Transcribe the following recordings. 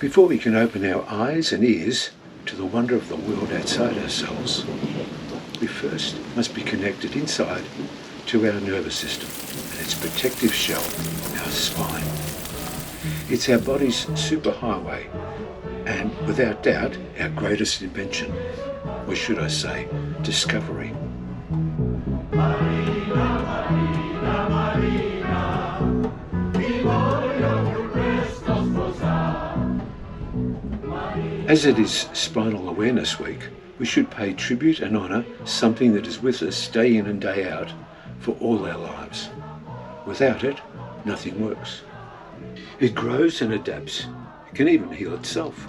Before we can open our eyes and ears to the wonder of the world outside ourselves, we first must be connected inside to our nervous system and its protective shell, our spine. It's our body's superhighway and, without doubt, our greatest invention, or should I say, discovery. As it is Spinal Awareness Week, we should pay tribute and honour something that is with us day in and day out for all our lives. Without it, nothing works. It grows and adapts. It can even heal itself,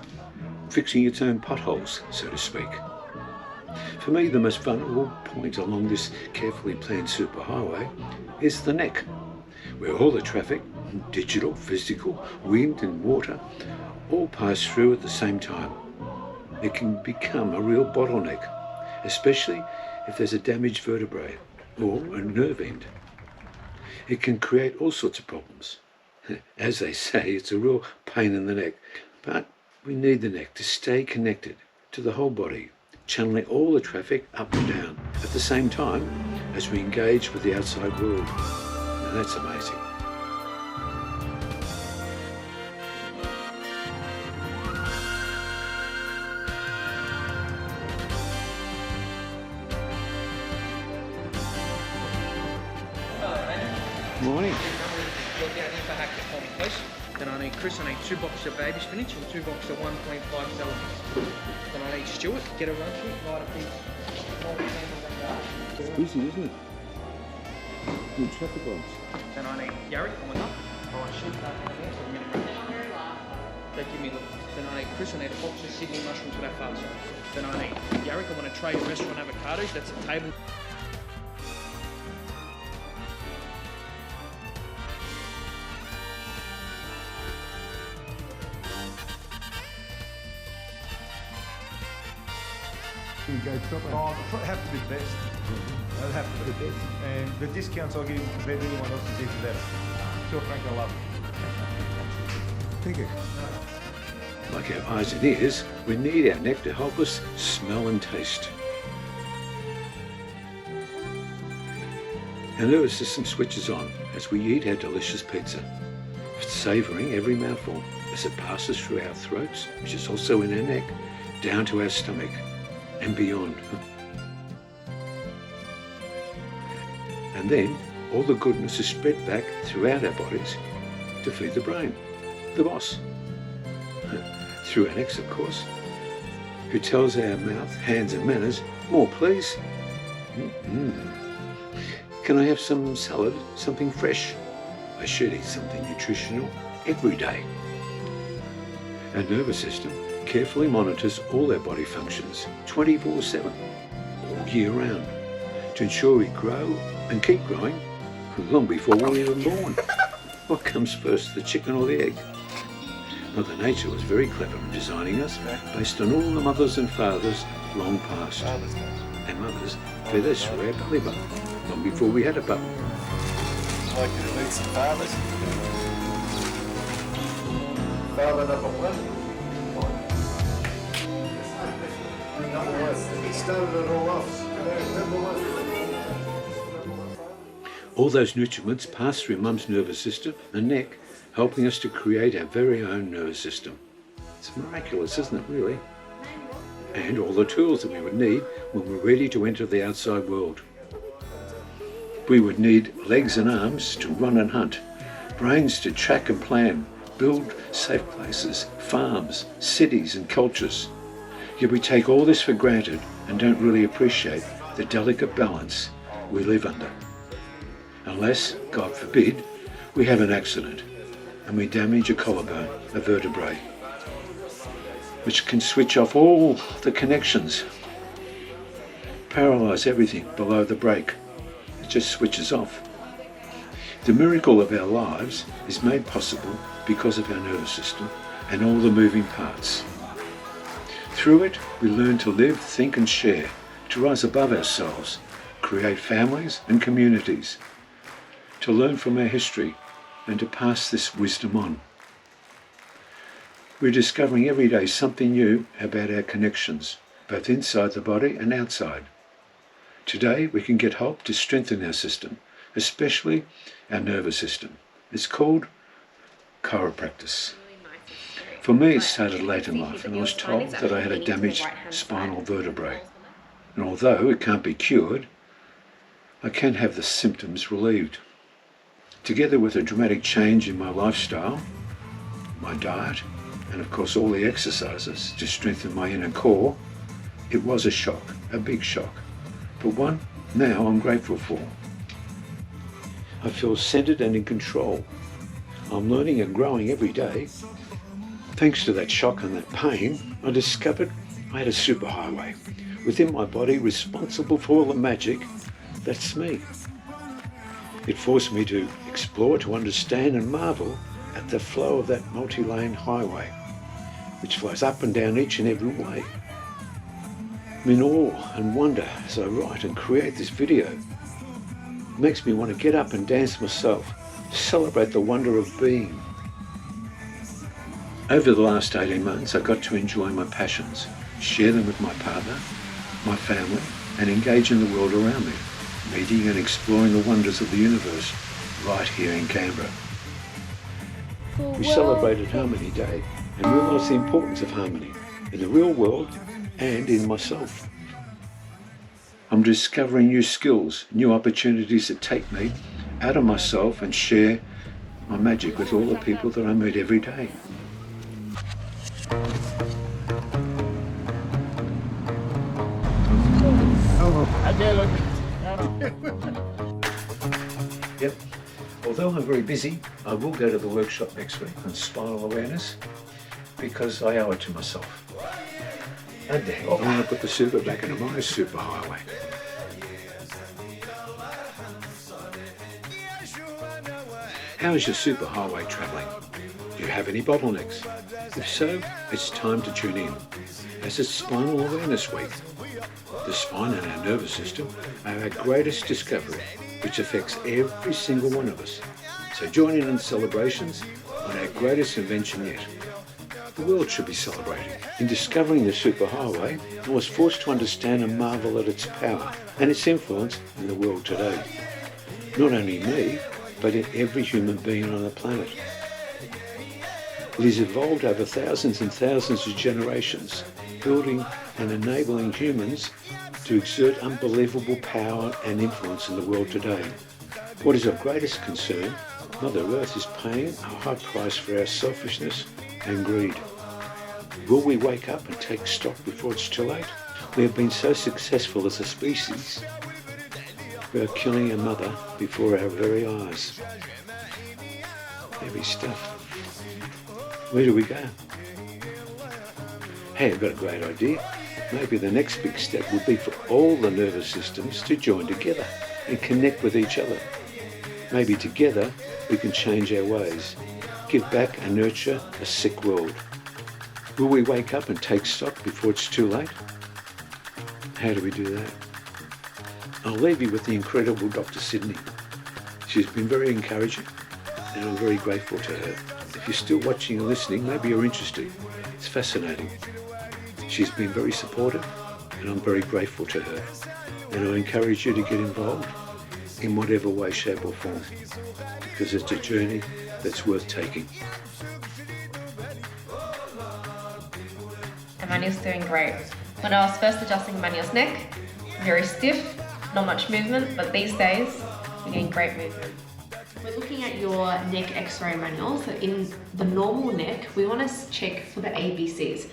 fixing its own potholes, so to speak. For me, the most vulnerable point along this carefully planned superhighway is the neck, where all the traffic, digital, physical, wind and water, all pass through at the same time. It can become a real bottleneck, especially if there's a damaged vertebrae or a nerve end. It can create all sorts of problems. As they say, it's a real pain in the neck, but we need the neck to stay connected to the whole body, channeling all the traffic up and down at the same time as we engage with the outside world. And that's amazing. Morning. You're down here for Hacker for me, please. Then I need Chris, I need 2 boxes of baby spinach and 2 boxes of 1.5 celery. Then I need Stuart, get a run sheet, light up these. It's busy, isn't it? Good traffic lights. Then I need Gary coming up. Alright, shoot that down there, so a minute. They give me the. Then I need Chris, I need a box of Sydney mushrooms with our father. Then I need Gary, I want to trade restaurant avocados, that's a table. Go proper. Oh, it'll have to be the best. It'll have to be the best. And the discounts I'll give you compared to anyone else is even better. Sure, Frank, I love it. Thank you. Like our eyes and ears, we need our neck to help us smell and taste. Our nervous system switches on as we eat our delicious pizza, savouring every mouthful as it passes through our throats, which is also in our neck, down to our stomach and beyond. And then all the goodness is spread back throughout our bodies to feed the brain, the boss. Through our necks, of course, who tells our mouth, hands and manners, more please. Can I have some salad, something fresh? I should eat something nutritional every day. Our nervous system carefully monitors all our body functions 24/7, all year round, to ensure we grow and keep growing long before we're even born. What comes first, the chicken or the egg? Mother Nature was very clever in designing us based on all the mothers and fathers long past. And mothers fed us through our belly button, long before we had a button. I'd like you to meet some fathers. Father number 1. He started it all off. All those nutriments pass through mum's nervous system and neck, helping us to create our very own nervous system. It's miraculous, isn't it, really? And all the tools that we would need when we're ready to enter the outside world. We would need legs and arms to run and hunt, brains to track and plan, build safe places, farms, cities and cultures. Yet we take all this for granted and don't really appreciate the delicate balance we live under. Unless, God forbid, we have an accident and we damage a collarbone, a vertebrae, which can switch off all the connections, paralyze everything below the brake. It just switches off. The miracle of our lives is made possible because of our nervous system and all the moving parts. Through it, we learn to live, think and share, to rise above ourselves, create families and communities, to learn from our history and to pass this wisdom on. We're discovering every day something new about our connections, both inside the body and outside. Today we can get help to strengthen our system, especially our nervous system. It's called chiropractic. For me, it started late in life, and I was told that I had a damaged spinal vertebrae. And although it can't be cured, I can have the symptoms relieved. Together with a dramatic change in my lifestyle, my diet, and of course all the exercises to strengthen my inner core, it was a shock, a big shock, but one now I'm grateful for. I feel centered and in control. I'm learning and growing every day. Thanks to that shock and that pain, I discovered I had a superhighway within my body responsible for all the magic. That's me. It forced me to explore, to understand and marvel at the flow of that multi-lane highway, which flows up and down each and every way. I'm in awe and wonder as I write and create this video. It makes me want to get up and dance myself, celebrate the wonder of being. Over the last 18 months, I got to enjoy my passions, share them with my partner, my family, and engage in the world around me, meeting and exploring the wonders of the universe right here in Canberra. We celebrated Harmony Day and realised the importance of harmony in the real world and in myself. I'm discovering new skills, new opportunities that take me out of myself and share my magic with all the people that I meet every day. Yep. Although I'm very busy, I will go to the workshop next week on spinal awareness because I owe it to myself. And then I'm going to put the super back into my superhighway. How is your superhighway travelling? Do you have any bottlenecks? If so, it's time to tune in, as it's Spinal Awareness Week. The spine and our nervous system are our greatest discovery, which affects every single one of us. So join in celebrations on our greatest invention yet. The world should be celebrating. In discovering the superhighway, I was forced to understand and marvel at its power and its influence in the world today. Not only me, but in every human being on the planet. It has evolved over thousands and thousands of generations, building and enabling humans to exert unbelievable power and influence in the world today. What is of greatest concern, Mother Earth is paying a high price for our selfishness and greed. Will we wake up and take stock before it's too late? We have been so successful as a species, we are killing our mother before our very eyes. Heavy stuff. Where do we go? Hey, I've got a great idea. Maybe the next big step would be for all the nervous systems to join together and connect with each other. Maybe together we can change our ways, give back and nurture a sick world. Will we wake up and take stock before it's too late? How do we do that? I'll leave you with the incredible Dr. Sydney. She's been very encouraging and I'm very grateful to her. If you're still watching and listening, maybe you're interested. It's fascinating. She's been very supportive and I'm very grateful to her. And I encourage you to get involved in whatever way, shape or form, because it's a journey that's worth taking. Emmanuel's doing great. When I was first adjusting Emmanuel's neck, very stiff, not much movement, but these days, we're getting great movement. We're looking at your neck x-ray manual. So in the normal neck, we want to check for the ABCs.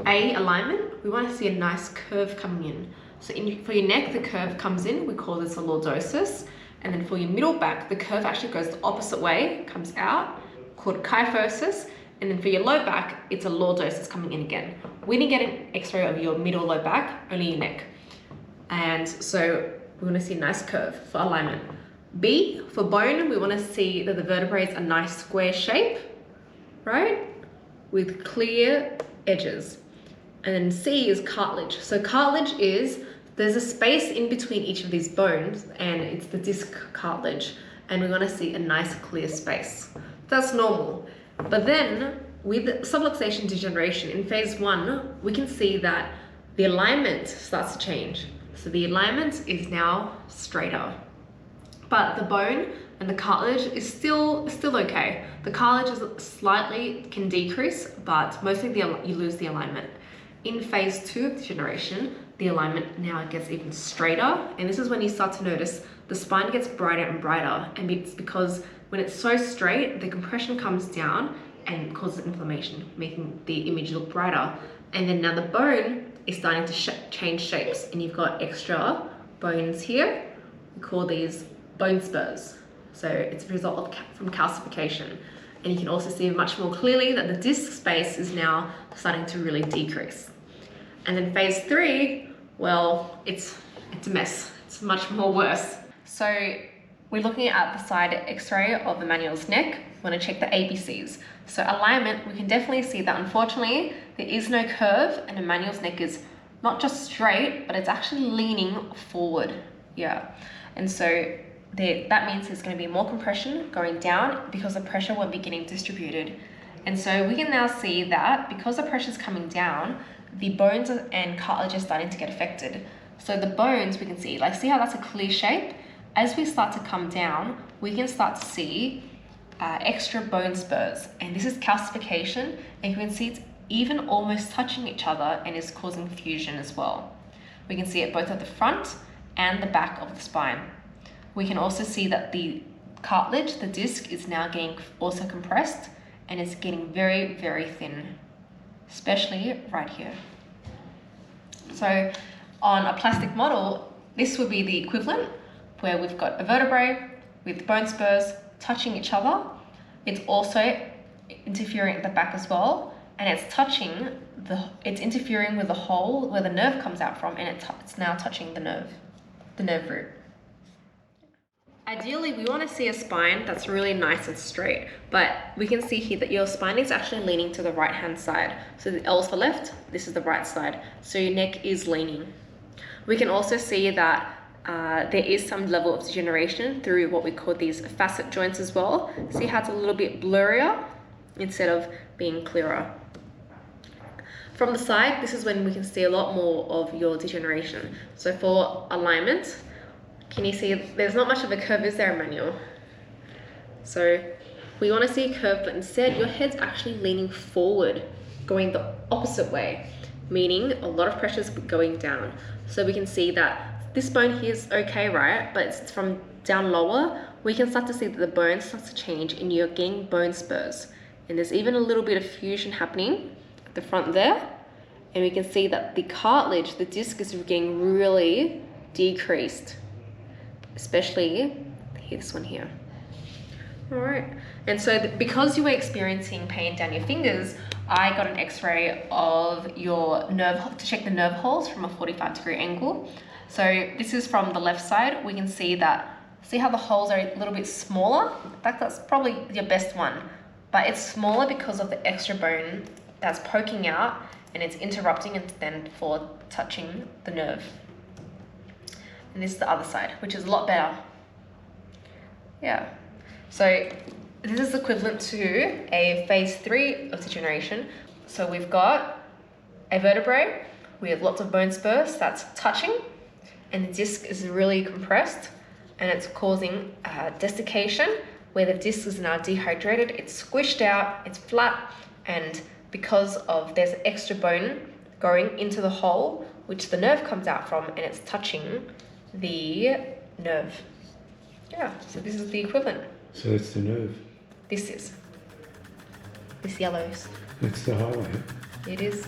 A, alignment. We want to see a nice curve coming in. So for your neck, the curve comes in. We call this a lordosis. And then for your middle back, the curve actually goes the opposite way, comes out, called kyphosis. And then for your low back, it's a lordosis coming in again. We didn't get an x-ray of your middle low back, only your neck. And so we want to see a nice curve for alignment. B, for bone, we want to see that the vertebrae is a nice square shape, right? With clear edges. And then C is cartilage. So cartilage is, there's a space in between each of these bones and it's the disc cartilage. And we want to see a nice clear space. That's normal. But then with subluxation degeneration in phase 1, we can see that the alignment starts to change. So the alignment is now straighter, but the bone and the cartilage is still okay. The cartilage is slightly can decrease, but mostly you lose the alignment. In phase 2 of degeneration, the alignment now gets even straighter, and this is when you start to notice the spine gets brighter and brighter, and it's because when it's so straight, the compression comes down and causes inflammation, making the image look brighter. And then now the bone is starting to change shapes, and you've got extra bones here. We call these bone spurs. So it's a result from calcification. And you can also see much more clearly that the disc space is now starting to really decrease. And then phase 3, well, it's a mess. It's much more worse. So we're looking at the side x-ray of Emmanuel's neck. We want to check the ABCs. So alignment, we can definitely see that unfortunately there is no curve, and Emmanuel's neck is not just straight, but it's actually leaning forward. Yeah. And so that means there's going to be more compression going down because the pressure won't be getting distributed. And so we can now see that because the pressure is coming down, the bones and cartilage are starting to get affected. So the bones, we can see, like, see how that's a clear shape? As we start to come down, we can start to see extra bone spurs, and this is calcification, and you can see it's even almost touching each other and is causing fusion as well. We can see it both at the front and the back of the spine. We can also see that the cartilage, the disc, is now getting also compressed, and it's getting very, very thin, especially right here. So on a plastic model, this would be the equivalent, where we've got a vertebrae with bone spurs touching each other. It's also interfering at the back as well, and it's interfering with the hole where the nerve comes out from, and it's now touching the nerve root. Ideally, we want to see a spine that's really nice and straight, but we can see here that your spine is actually leaning to the right hand side. So the L's for left, this is the right side. So your neck is leaning. We can also see that there is some level of degeneration through what we call these facet joints as well. See how it's a little bit blurrier instead of being clearer. From the side, this is when we can see a lot more of your degeneration. So for alignment, can you see there's not much of a curve, is there, Emmanuel? So we want to see a curve, but instead your head's actually leaning forward, going the opposite way, meaning a lot of pressure is going down. So we can see that this bone here is okay, right? But it's from down lower, we can start to see that the bone starts to change and you're getting bone spurs. And there's even a little bit of fusion happening at the front there. And we can see that the cartilage, the disc, is getting really decreased, especially this one here. All right. And so because you were experiencing pain down your fingers, I got an x-ray of your nerve to check the nerve holes from a 45-degree angle. So this is from the left side. We can see how the holes are a little bit smaller. In fact, that's probably your best one, but it's smaller because of the extra bone that's poking out and it's interrupting and then for touching the nerve. And this is the other side, which is a lot better. Yeah. So this is equivalent to a phase 3 of degeneration. So we've got a vertebrae with lots of bone spurs that's touching, and the disc is really compressed, and it's causing desiccation, where the disc is now dehydrated, it's squished out, it's flat, and because of there's extra bone going into the hole, which the nerve comes out from, and it's touching the nerve. Yeah, so this is the equivalent. So that's the nerve. This yellows. That's the highlight. It is.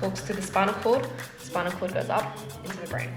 Talks to the spinal cord. The spinal cord goes up into the brain.